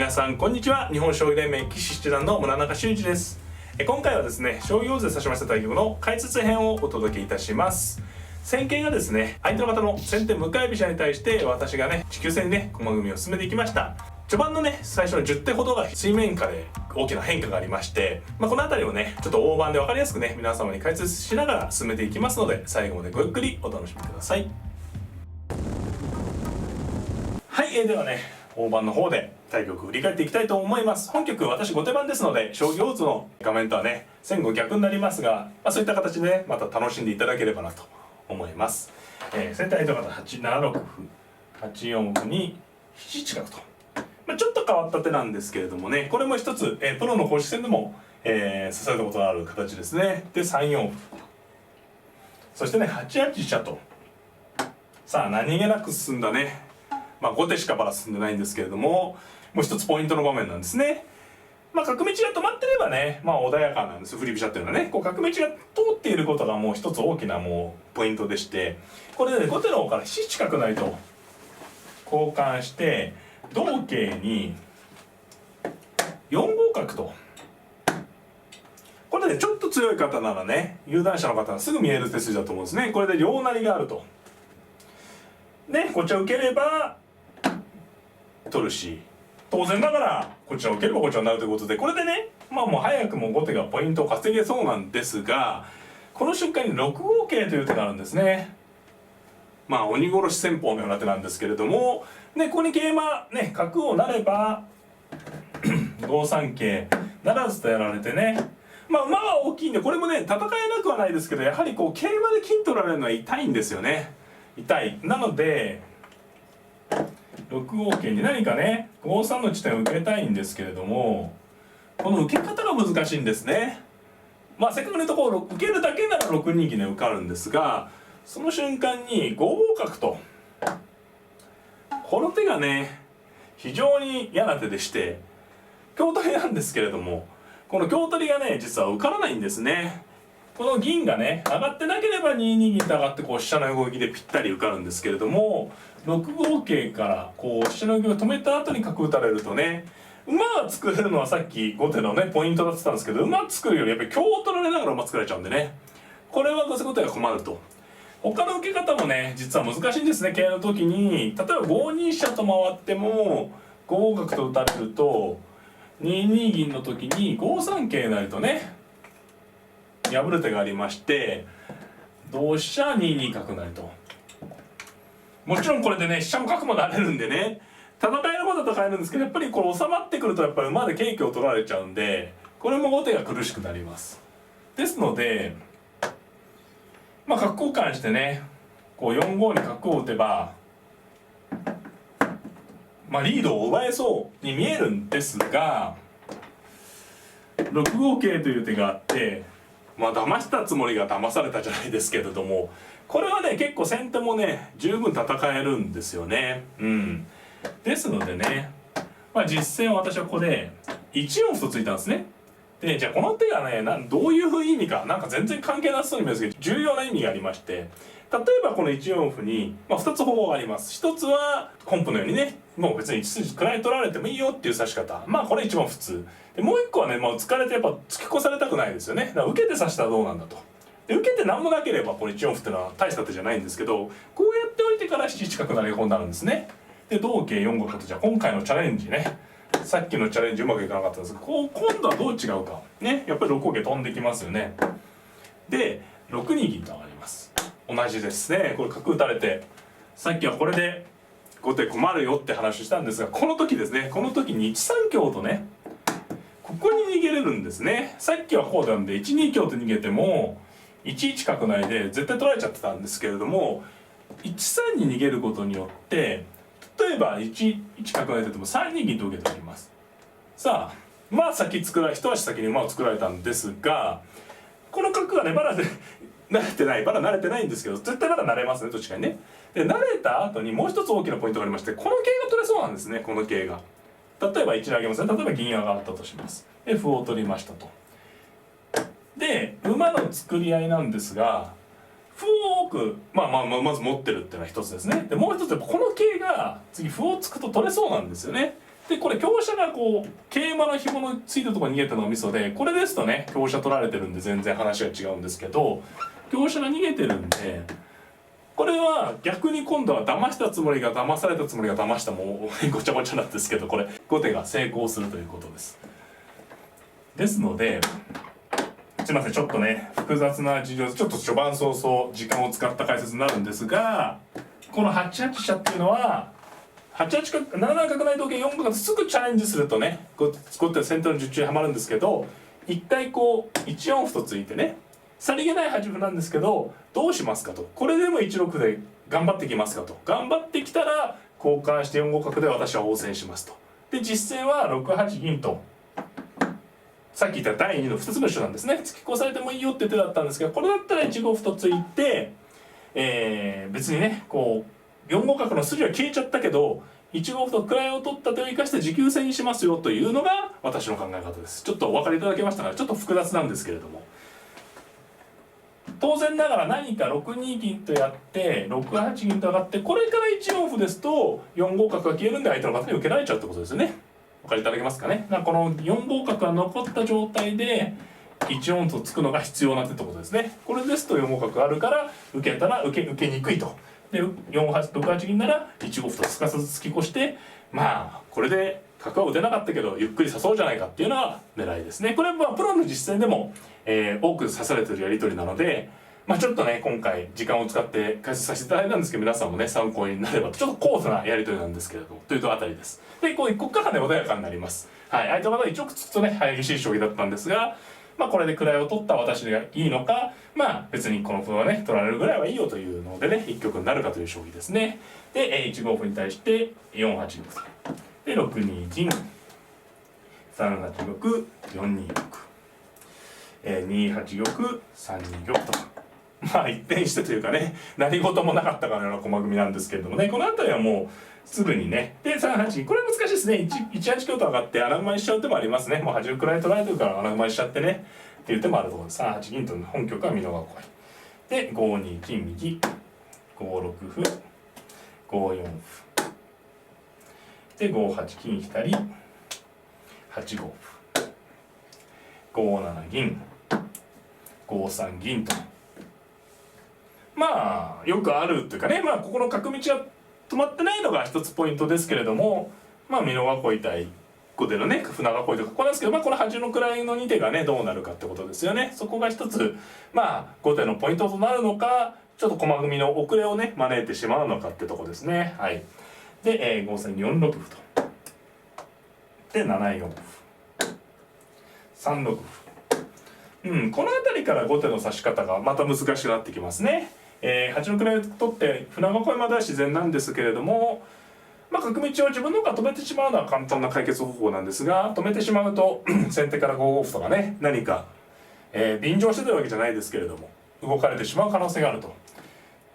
皆さんこんにちは。日本将棋連盟棋士七段の村中俊一です。今回はですね、将棋王座指しました対局の解説編をお届けいたします。戦型がですね、相手の方の先手向かい飛車に対して私がね、持久戦にね、駒組みを進めていきました。序盤のね、最初の10手ほどが水面下で大きな変化がありまして、この辺りをね、ちょっと大盤で分かりやすくね、皆様に解説しながら進めていきますので、最後までごゆっくりお楽しみください。はい、ではね、大盤の方で対局振り返っていきたいと思います。本局私後手番ですので、将棋オーツの画面とはね、前後逆になりますが、そういった形でね、また楽しんでいただければなと思います。先手相手の方8七六歩、8四歩に7一角と。ちょっと変わった手なんですけれどもね、これも一つ、プロの公式戦でも、指されたことのある形ですね。で3四歩、そしてね8八飛車と、さあ何気なく進んだね、後手しかまだ進んでないんですけれども、もう一つポイントの場面なんですね。角道が止まってればね、穏やかなんですよ。振り飛車っていうのはね、こう角道が通っていることがもう一つ大きなもうポイントでして、これでね、後手の方から7一角成と交換して同桂に4五角と。これね、ちょっと強い方ならね、有段者の方はすぐ見える手筋だと思うんですね。これで両成があると。でこっちら受ければ取るし、当然ながらこちらを受ければこちらになるということで、これでね、もう早くも後手がポイントを稼げそうなんですが、この瞬間に6五桂という手があるんですね。鬼殺し戦法のような手なんですけれども、ここに桂馬ね、角を成れば5三桂ならずとやられてね、馬は大きいんで、これもね戦えなくはないですけど、やはりこう桂馬で金取られるのは痛いんですよね。痛い。なので6五桂に何かね5三の地点を受けたいんですけれども、この受け方が難しいんですね。せっかくのところ受けるだけなら6二銀で受かるんですが、その瞬間に5五角と、この手がね非常に嫌な手でして、香取りなんですけれども、この香取りがね実は受からないんですね。この銀がね上がってなければ2二銀と上がってこう飛車の動きでぴったり受かるんですけれども、6五桂からこう飛車の動きを止めた後に角打たれるとね、馬が作れるのはさっき後手のねポイントだって言ったんですけど、馬作るよりやっぱり香を取られながら馬作られちゃうんでね、これは後手が困ると。他の受け方もね実は難しいんですね。桂の時に例えば5二飛車と回っても5五角と打たれると、2二銀の時に5三桂成とね破る手がありまして、同飛車2二角成と。もちろんこれでね飛車も角も成れるんでね、戦えることは戦えるんですけど、やっぱりこれ収まってくるとやっぱり馬で桂香を取られちゃうんで、これも後手が苦しくなります。ですので角交換してね、こう4五に角を打てばリードを奪えそうに見えるんですが、6五桂という手があって、騙したつもりが騙されたじゃないですけれども、これはね結構先手もね十分戦えるんですよね。ですのでね、実戦は私はここで1四歩とついたんですね。でじゃあこの手がねどういう意味か全然関係なさそうに見えるんですけど、重要な意味がありまして、例えばこの1四歩に、2つ方法があります。1つは本譜のようにね、もう別に1筋位取られてもいいよっていう指し方、これ一番普通で、もう1個はね突かれてやっぱ突き越されたくないですよね。だから受けて指したらどうなんだと。で受けて何もなければこの1四歩っていうのは大した手じゃないんですけど、こうやっておいてから7一角成がこうなるんですね。で同桂4五角と、じゃあ今回のチャレンジね、さっきのチャレンジうまくいかなかったんですが、今度はどう違うかね、やっぱり6五桂飛んできますよね。で6二銀と上がります。同じですね。これ角打たれて、さっきはこれで後手困るよって話をしたんですが、この時ですね、この時に1三香とねここに逃げれるんですね。さっきはこうなんで1二香と逃げても1一角成で絶対取られちゃってたんですけれども、1三に逃げることによって、例えば1一角成でても3二銀と受けております。さあ先一足先に馬を作られたんですが、この角がねまだ慣れてないんですけど、絶対まだ慣れますね、どっちかにね。で慣れた後にもう一つ大きなポイントがありまして、この桂が取れそうなんですね。この桂が例えば1上げますね。例えば銀上がったとします。で歩を取りましたと。で馬の作り合いなんですが、歩を多くまず持ってるっていうのは一つですね。でもう一つはこの桂が次歩を突くと取れそうなんですよね。でこれ香車がこう桂馬の紐のついたところに逃げたのがミソで、これですとね香車取られてるんで全然話が違うんですけど、香車が逃げてるんでこれは逆に今度は騙したつもりが騙されたつもりが騙した、もうごちゃごちゃなんですけど、これ後手が成功するということです。ですので、すいませんちょっとね複雑な事情でちょっと序盤早々時間を使った解説になるんですが、この8八飛車っていうのは8八角7七角成同桂4五角すぐチャレンジするとね後手先手の術中にはまるんですけど、一回こう1四歩とついてねさりげない8歩なんですけど、どうしますかと、これでも1六で頑張ってきますかと、頑張ってきたら交換して4五角で私は応戦しますと。で実戦は6八銀と、さっき言った第2の2つの手なんですね。突き越されてもいいよって手だったんですが、これだったら1五歩とついて、別にねこう4五角の筋は消えちゃったけど1五歩と位を取った手を生かして持久戦にしますよというのが私の考え方です。ちょっとお分かりいただけましたが、ちょっと複雑なんですけれども、当然ながら何か6二銀とやって6八銀と上がって、これから1四歩ですと4五角が消えるんで相手の方に受けられちゃうってことですよね。お分かりいただけますかね。この4五角が残った状態で1四歩とつくのが必要な手ってことですね。これですと4五角あるから受けたら受けにくいと。で6八銀なら1五歩とすかさず突き越して、まあこれで角は打てなかったけどゆっくり指そうじゃないかっていうのが狙いですね。これはプロの実戦でも、多く指されてるやり取りなので、ちょっとね今回時間を使って解説させていただいたんですけど、皆さんもね参考になればと。ちょっと高度なやり取りなんですけれどもというあたりです。でここからね穏やかになります。はい、相手の方は一応くつくとね激しい将棋だったんですが、これで位を取った私がいいのか、別にこの歩はね取られるぐらいはいいよというのでね一局になるかという将棋ですね。で1五歩に対して4八玉で6二銀3八玉4二玉2八玉3二玉と一転してというかね何事もなかったかのような駒組みなんですけれどもね、この辺りはもうすぐにね、で3八銀、これ難しいですね。1八香と上がって穴熊にしちゃう手もありますね。もう端くらい取られてるから穴熊にしちゃってねっていう手もあるところです。3八銀と本局は美濃囲いで5二金右5六歩5四歩で5八金左8五歩5七銀5三銀と、よくあるっていうかね、ここの角道が止まってないのが一つポイントですけれども、美濃囲い対後手のね船囲いとかここなんですけど、この端の位の2手がねどうなるかってことですよね。そこが一つ後手のポイントとなるのか、ちょっと駒組みの遅れをね招いてしまうのかってとこですね。はい。で、5線4六歩とで7四歩3六歩、この辺りから後手の指し方がまた難しくなってきますね。8の位を取って船囲いまでは自然なんですけれども、角道を自分の方が止めてしまうのは簡単な解決方法なんですが、止めてしまうと先手から5五歩とかね何か、便乗してたわけじゃないですけれども動かれてしまう可能性があると。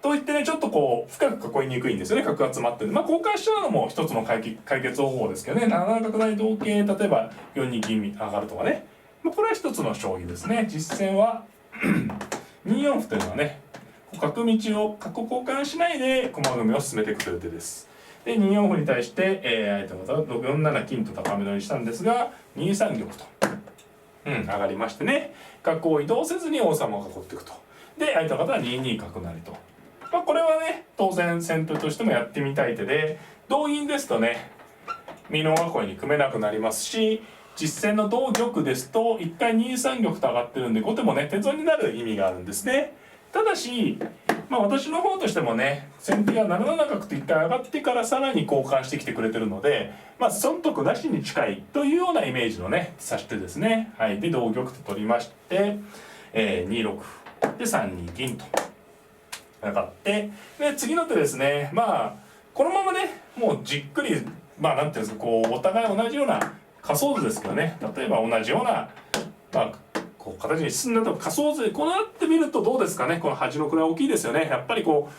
といってねちょっとこう深く囲いにくいんですよね、角が詰まってる。交換しちゃうのも一つの解決方法ですけどね、7七角成同桂例えば4二銀上がるとかね、これは一つの将棋ですね。実戦は2四歩というのはね角道を角交換しないで駒組みを進めていくという手です。で2四歩に対して、相手の方は4七金と高め取りしたんですが2三玉と、上がりましてね角を移動せずに王様を囲っていくと。で相手の方は2二角成と、これはね当然先手としてもやってみたい手で、同銀ですとね美濃囲いに組めなくなりますし、実戦の同玉ですと一回2三玉と上がってるんで後手もね手損になる意味があるんですね。ただし私の方としてもね先手が7七角と一回上がってからさらに交換してきてくれてるので、損得なしに近いというようなイメージのね指し手ですね。はい、で同玉と取りまして、2六歩で3二銀と上がって、で次の手ですねこのままねもうじっくりなんていうんですかこうお互い同じような仮想図ですけどね、例えば同じようなこう形に進んだと仮想図でこうなってみるとどうですかね。この端の位大きいですよね。やっぱりこ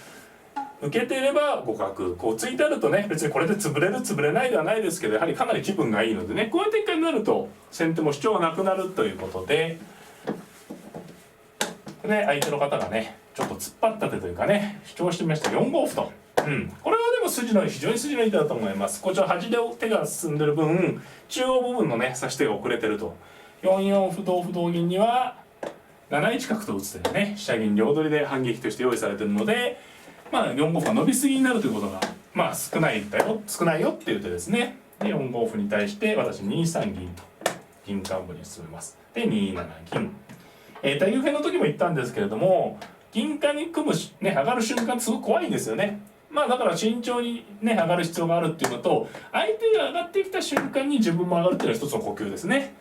う受けていれば互角こうついてあるとね別にこれで潰れる潰れないではないですけど、やはりかなり気分がいいのでねこういう展開になると先手も主張がなくなるということで、相手の方がねちょっと突っ張った手というかね主張してみました4五歩とこれはでも非常に筋のいい手だと思います。こちら端で手が進んでる分中央部分のね指し手が遅れてると。4四歩同歩同銀には7一角と打つ手でね飛車銀両取りで反撃として用意されてるので、4五歩が伸びすぎになるということが少ないよっていう手ですね。で4五歩に対して私2三銀と銀冠に進めます。で2七銀。対局編の時も言ったんですけれども、銀冠に組む上がる瞬間ってすごく怖いんですよね。だから慎重に上がる必要があるっていうのと、相手が上がってきた瞬間に自分も上がるっていうのは一つの呼吸ですね。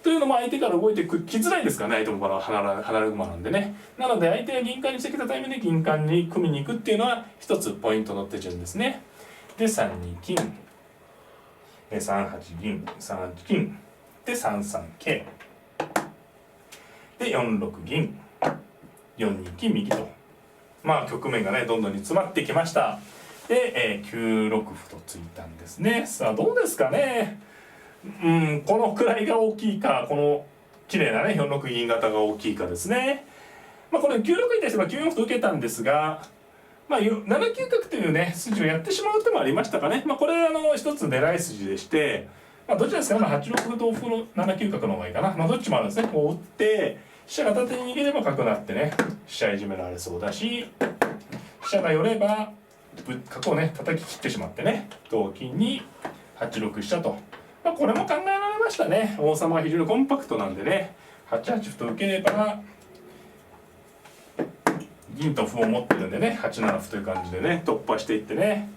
というのも相手から動いてきづらいですからね、相手も離れ馬なんでね。なので相手が銀冠にしてきたタイミングで銀冠に組みに行くっていうのは一つポイントの手順ですね。で3二金、3八銀、3八金で3三桂で4六銀、4二金右と、局面がねどんどんに詰まってきました。で、9六歩と突いたんですね。さあどうですかね。このくらいが大きいか、この綺麗なね4六銀型が大きいかですね。これ9六に対しては9四歩と受けたんですが、7九角というね筋をやってしまう手もありましたかね。これ一つ狙い筋でして、どちらですか、8六歩同歩の7九角の方がいいかな。どっちもあるんですね。こう打って飛車が縦に逃げれば角成ってね飛車いじめられそうだし、飛車が寄れば角をね叩き切ってしまってね同金に8六飛車と。これも考えられましたね。王様は非常にコンパクトなんでね、8八歩と受ければ銀と歩を持ってるんでね8七歩という感じでね突破していってね、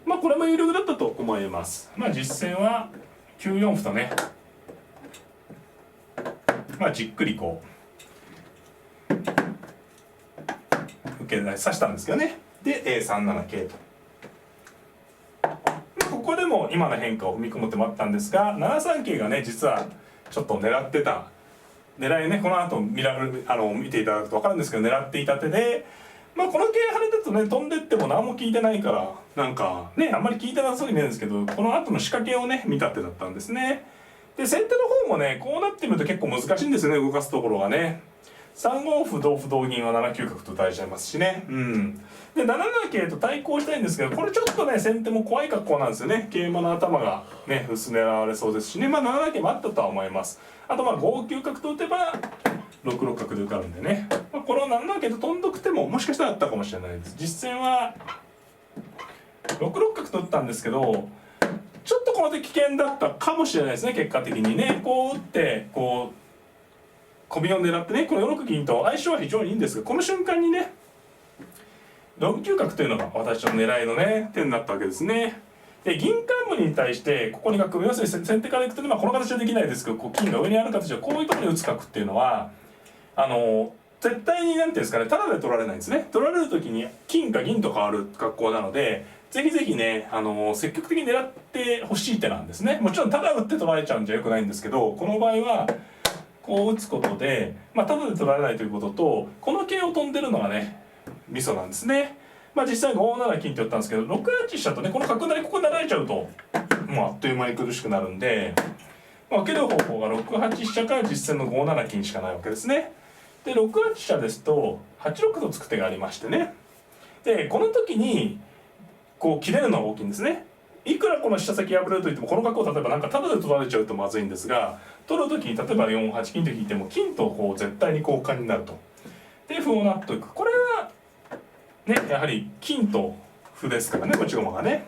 これも有力だったと思います。実戦は9四歩とねじっくりこう受け指したんですけどね。で3七桂と。ここでも今の変化を踏み込む手もあったんですが、7三桂がね実はちょっと狙ってた狙いね、この後見ていただくと分かるんですけど、狙っていた手で、この桂跳ねたとね飛んでっても何も効いてないからなんかねあんまり効いてなさそうに見えるんですけど、この後の仕掛けをね見た手だったんですね。で先手の方もねこうなってみると結構難しいんですよね、動かすところがね。3五歩同歩同銀は7九角と打たれちゃいますしね。で7七桂と対抗したいんですけど、これちょっとね先手も怖い格好なんですよね。桂馬の頭がね薄狙われそうですしね。7七桂もあったとは思います。あと5九角と打てば6六角で受かるんでね、これを7七桂と飛んどく手ももしかしたらあったかもしれないです。実戦は6六角と打ったんですけど、ちょっとこの手危険だったかもしれないですね。結果的にねこう打ってこう小瓶を狙ってね、この4六銀と相性は非常にいいんですが、この瞬間にね6九角というのが私の狙いのね手になったわけですね。で銀冠に対してここに角、要するに先手からいくと、この形はできないですけど、金が上にある形でこういうところに打つ角っていうのは絶対に何ていうんですかね、タダで取られないんですね。取られる時に金か銀と変わる格好なので、ぜひぜひね積極的に狙ってほしい手なんですね。もちろんタダ打って取られちゃうんじゃよくないんですけど、この場合はこう打つことで、タダで取られないということと、この桂を飛んでるのがねミソなんですね。実際5七金って言ったんですけど、6八飛車とねこの角成りここになられちゃうとあっという間に苦しくなるんで、受ける方法が6八飛車から実戦の5七金しかないわけですね。で6八飛車ですと8六と突く手がありましてね、でこの時にこう切れるのが大きいんですね。いくらこの飛車先破れるといっても、この角を例えばタダで取られちゃうとまずいんですが、取る時に例えば4八金と引いても金とこう絶対に交換になると。で歩を成っていく。これはねやはり金と歩ですからね、持ち駒がね。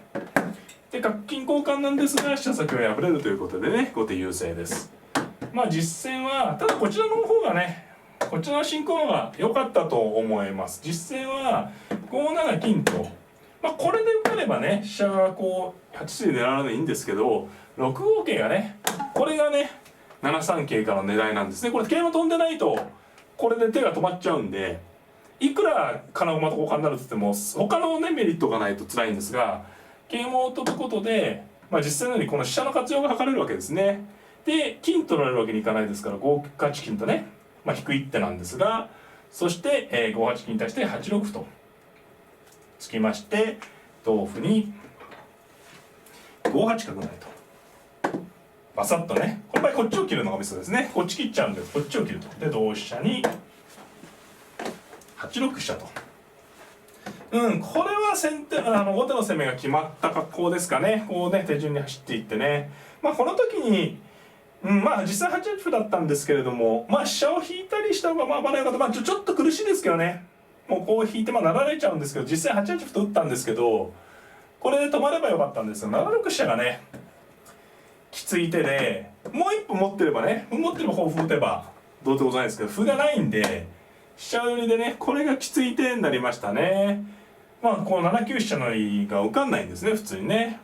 で角金交換なんですが飛車先は破れるということでね後手優勢です。実戦はただこちらの方がね、こちらの進行の方が良かったと思います。実戦は5七金と、これで受かればね飛車がこう8筋狙わないいんですけど、6五桂がね、これがね7三桂からの狙いなんですね。これ桂馬飛んでないとこれで手が止まっちゃうんで、いくら金駒と交換になるって言っても他のねメリットがないと辛いんですが、桂馬を飛ぶことで、実際のようにこの飛車の活用が図れるわけですね。で金取られるわけにいかないですから5八金とね、低い一手なんですが、そして、5八金に対して8六歩とつきまして、同歩に5八角成とバサッとね、この場合こっちを切るのがミソですね。こっち切っちゃうんでこっちを切ると。で同飛車に8六飛車と。これは後手の攻めが決まった格好ですかね。こうね手順に走っていってね、この時に実際8八歩だったんですけれども、飛車を引いたりした方がまだよかった。ちょっと苦しいですけどね、もうこう引いてなられちゃうんですけど、実際8八歩と打ったんですけど、これで止まればよかったんですよ。7六飛車がねきつい手で、もう一歩持ってれば歩打てばどうってことないですけど、歩がないんで飛車寄りでね、これがきつい手になりましたね。こう7九飛車成が受かんないんですね普通にね。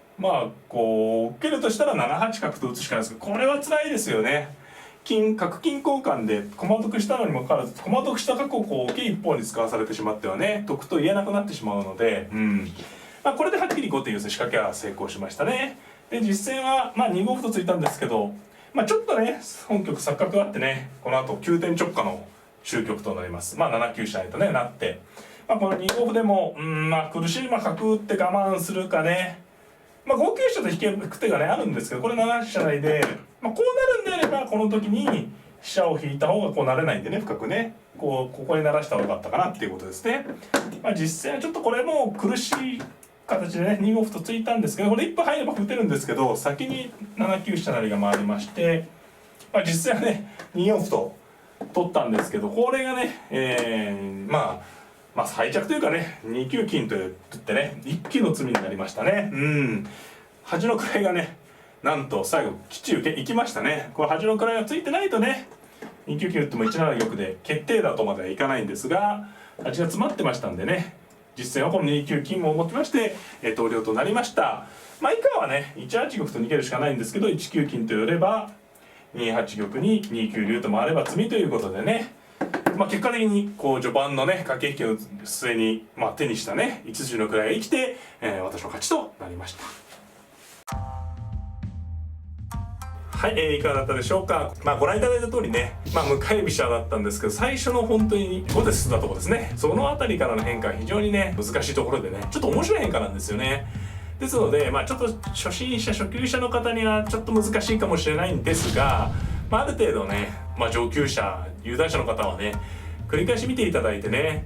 こう受けるとしたら7八角と打つしかないですけど、これは辛いですよね。角金交換で駒得したのにもかかわらず、駒得した角をこう受け一方に使わされてしまってはね、得と言えなくなってしまうので、これではっきり後手優勢仕掛けは成功しましたね。で実戦は2五歩と突いたんですけど、ちょっとね本局錯覚があってね、この後急転直下の終局となります。7九飛車成とねなって、この2五歩でも苦しい角打って我慢するかね。5九飛車と引く手がねあるんですけど、これ7八飛車成で、こうなるんであればこの時に飛車を引いた方がこうなれないんでね、深くねここにならした方が良かったかなっていうことですね。実際はちょっとこれも苦しい形でね2五歩と突いたんですけど、これ一歩入れば打てるんですけど、先に7九飛車成が回りまして、実際はね2四歩と取ったんですけど、これがね最着というかね2九金と打ってね一気の詰みになりましたね。端の位がねなんと最後きっちり行きましたね。これ端の位がついてないとね2九金打っても1七玉で決定だとまではいかないんですが、味が詰まってましたんでね、実戦はこの2九金も持ちまして投了となりました。以下はね1八玉と逃げるしかないんですけど、1九金と寄れば2八玉に2九竜と回れば詰みということでね、結果的にこう序盤のね駆け引きの末に、手にしたね一筋の位が生きて、私の勝ちとなりました。はい、いかがだったでしょうか。ご覧いただいた通りね、向かい飛車だったんですけど、最初の本当に後手進んだところですね、その辺りからの変化は非常にね難しいところでね、ちょっと面白い変化なんですよね。ですので、ちょっと初心者初級者の方にはちょっと難しいかもしれないんですが、ある程度ね、上級者有段者の方はね繰り返し見ていただいてね、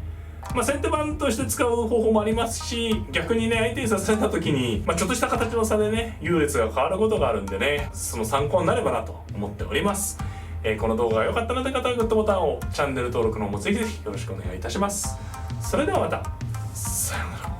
先手番として使う方法もありますし、逆にね相手にさせられた時に、ちょっとした形の差でね優劣が変わることがあるんでね、その参考になればなと思っております。この動画が良かったなという方はグッドボタンを、チャンネル登録の方もぜひぜひよろしくお願いいたします。それではまた、さようなら。